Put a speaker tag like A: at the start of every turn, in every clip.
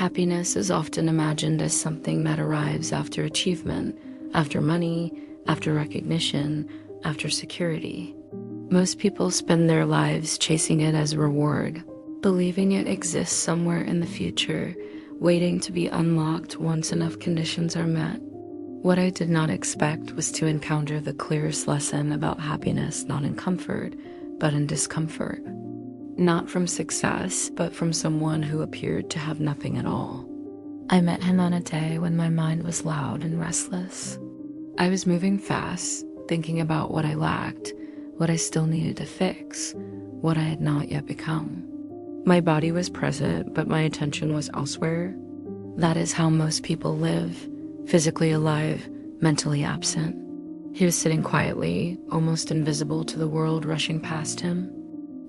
A: Happiness is often imagined as something that arrives after achievement, after money, after recognition, after security. Most people spend their lives chasing it as a reward, believing it exists somewhere in the future, waiting to be unlocked once enough conditions are met. What I did not expect was to encounter the clearest lesson about happiness not in comfort, but in discomfort. Not from success, but from someone who appeared to have nothing at all. I met him on a day when my mind was loud and restless. I was moving fast, thinking about what I lacked, what I still needed to fix, what I had not yet become. My body was present, but my attention was elsewhere. That is how most people live, physically alive, mentally absent. He was sitting quietly, almost invisible to the world rushing past him.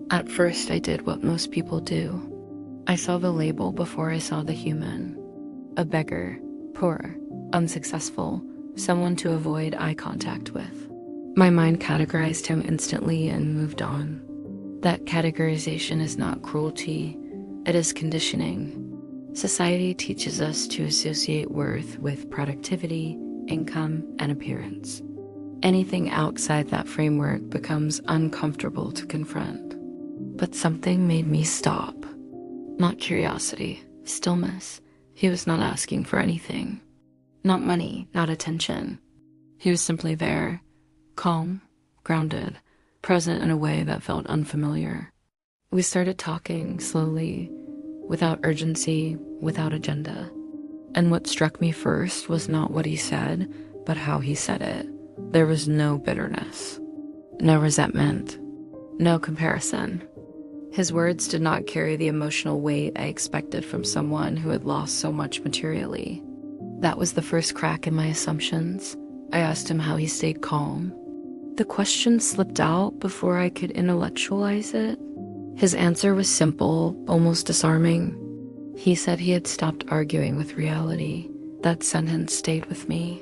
A: At first, I did what most people do. I saw the label before I saw the human. A beggar, poor, unsuccessful, someone to avoid eye contact with. My mind categorized him instantly and moved on. That categorization is not cruelty, it is conditioning. Society teaches us to associate worth with productivity, income, and appearance. Anything outside that framework becomes uncomfortable to confront. But something made me stop. Not curiosity, stillness. He was not asking for anything. Not money, not attention. He was simply there, calm, grounded, present in a way that felt unfamiliar. We started talking slowly, without urgency, without agenda. And what struck me first was not what he said, but how he said it. There was no bitterness, no resentment, no comparison. His words did not carry the emotional weight I expected from someone who had lost so much materially. That was the first crack in my assumptions. I asked him how he stayed calm. The question slipped out before I could intellectualize it. His answer was simple, almost disarming. He said he had stopped arguing with reality. That sentence stayed with me.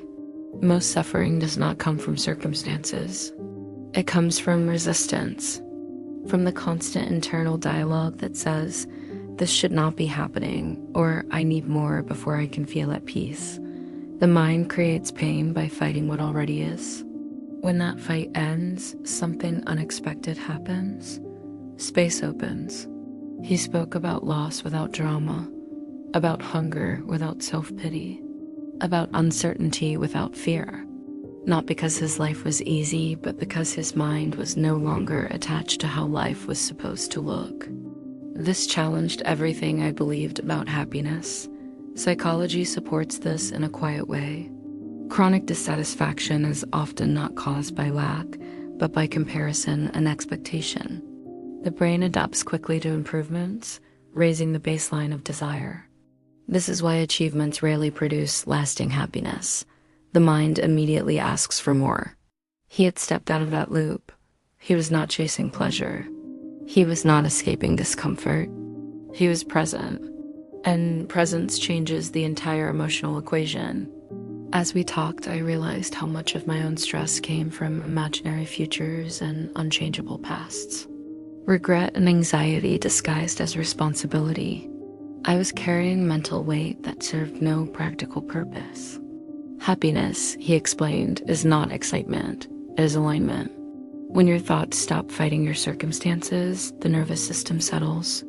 A: Most suffering does not come from circumstances. It comes from resistance, from the constant internal dialogue that says, this should not be happening, or I need more before I can feel at peace. The mind creates pain by fighting what already is. When that fight ends, something unexpected happens. Space opens. He spoke about loss without drama, about hunger without self-pity, about uncertainty without fear. Not because his life was easy, but because his mind was no longer attached to how life was supposed to look. This challenged everything I believed about happiness. Psychology supports this in a quiet way. Chronic dissatisfaction is often not caused by lack, but by comparison and expectation. The brain adapts quickly to improvements, raising the baseline of desire. This is why achievements rarely produce lasting happiness. The mind immediately asks for more. He had stepped out of that loop. He was not chasing pleasure. He was not escaping discomfort. He was present. And presence changes the entire emotional equation. As we talked, I realized how much of my own stress came from imaginary futures and unchangeable pasts. Regret and anxiety disguised as responsibility. I was carrying mental weight that served no practical purpose. Happiness, he explained, is not excitement, it is alignment. When your thoughts stop fighting your circumstances, the nervous system settles.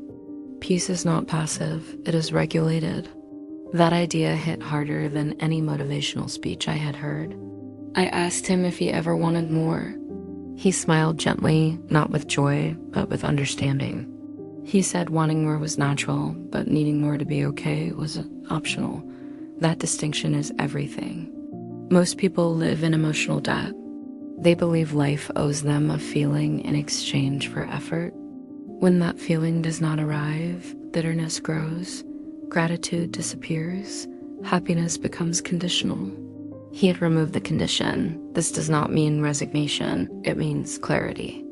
A: Peace is not passive, it is regulated. That idea hit harder than any motivational speech I had heard. I asked him if he ever wanted more. He smiled gently, not with joy, but with understanding. He said wanting more was natural, but needing more to be okay was optional. That distinction is everything. Most people live in emotional debt. They believe life owes them a feeling in exchange for effort. When that feeling does not arrive, bitterness grows, gratitude disappears, happiness becomes conditional. He had removed the condition. This does not mean resignation, it means clarity.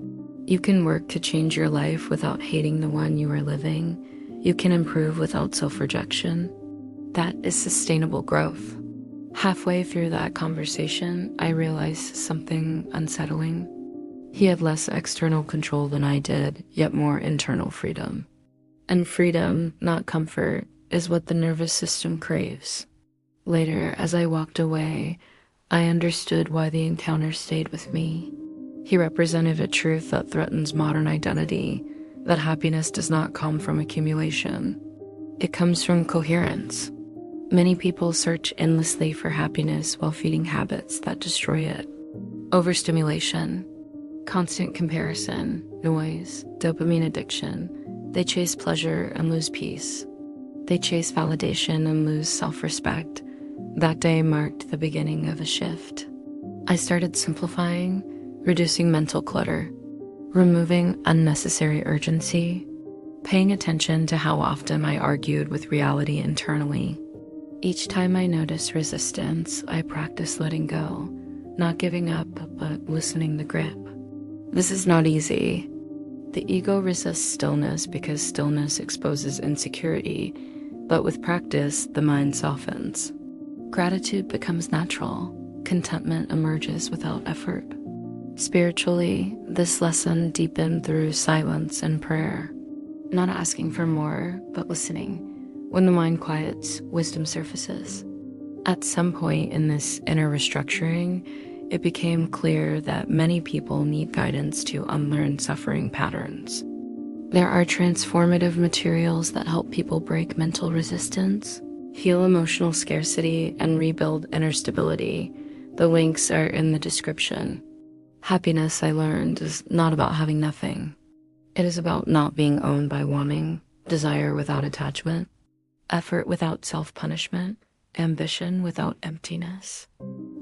A: You can work to change your life without hating the one you are living. You can improve without self-rejection. That is sustainable growth. Halfway through that conversation, I realized something unsettling. He had less external control than I did, yet more internal freedom. And freedom, not comfort, is what the nervous system craves. Later, as I walked away, I understood why the encounter stayed with me. He represented a truth that threatens modern identity, that happiness does not come from accumulation. It comes from coherence. Many people search endlessly for happiness while feeding habits that destroy it. Overstimulation, constant comparison, noise, dopamine addiction. They chase pleasure and lose peace. They chase validation and lose self-respect. That day marked the beginning of a shift. I started simplifying, reducing mental clutter, removing unnecessary urgency, paying attention to how often I argued with reality internally. Each time I noticed resistance, I practiced letting go, not giving up, but loosening the grip. This is not easy. The ego resists stillness because stillness exposes insecurity, but with practice, the mind softens. Gratitude becomes natural. Contentment emerges without effort. Spiritually, this lesson deepened through silence and prayer. Not asking for more, but listening. When the mind quiets, wisdom surfaces. At some point in this inner restructuring, it became clear that many people need guidance to unlearn suffering patterns. There are transformative materials that help people break mental resistance, heal emotional scarcity, and rebuild inner stability. The links are in the description. Happiness, I learned, is not about having nothing. It is about not being owned by wanting, desire without attachment, effort without self-punishment, ambition without emptiness.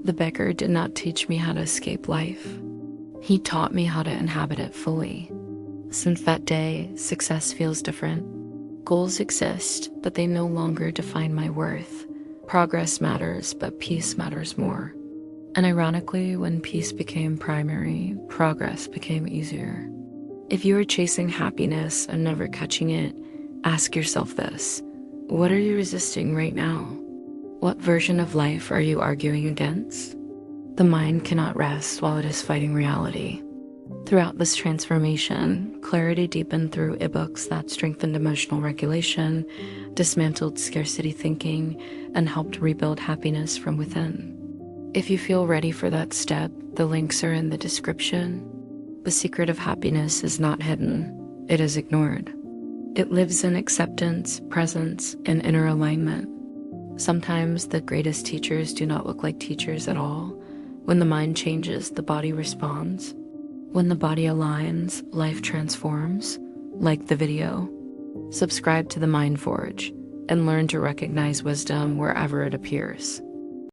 A: The beggar did not teach me how to escape life. He taught me how to inhabit it fully. Since that day, success feels different. Goals exist, but they no longer define my worth. Progress matters, but peace matters more. And ironically, when peace became primary, progress became easier. If you are chasing happiness and never catching it, ask yourself this: what are you resisting right now? What version of life are you arguing against? The mind cannot rest while it is fighting reality. Throughout this transformation, clarity deepened through ebooks that strengthened emotional regulation, dismantled scarcity thinking, and helped rebuild happiness from within. If you feel ready for that step, the links are in the description. The secret of happiness is not hidden, it is ignored. It lives in acceptance, presence, and inner alignment. Sometimes the greatest teachers do not look like teachers at all. When the mind changes, the body responds. When the body aligns, life transforms. Like the video. Subscribe to the Mind Forge and learn to recognize wisdom wherever it appears.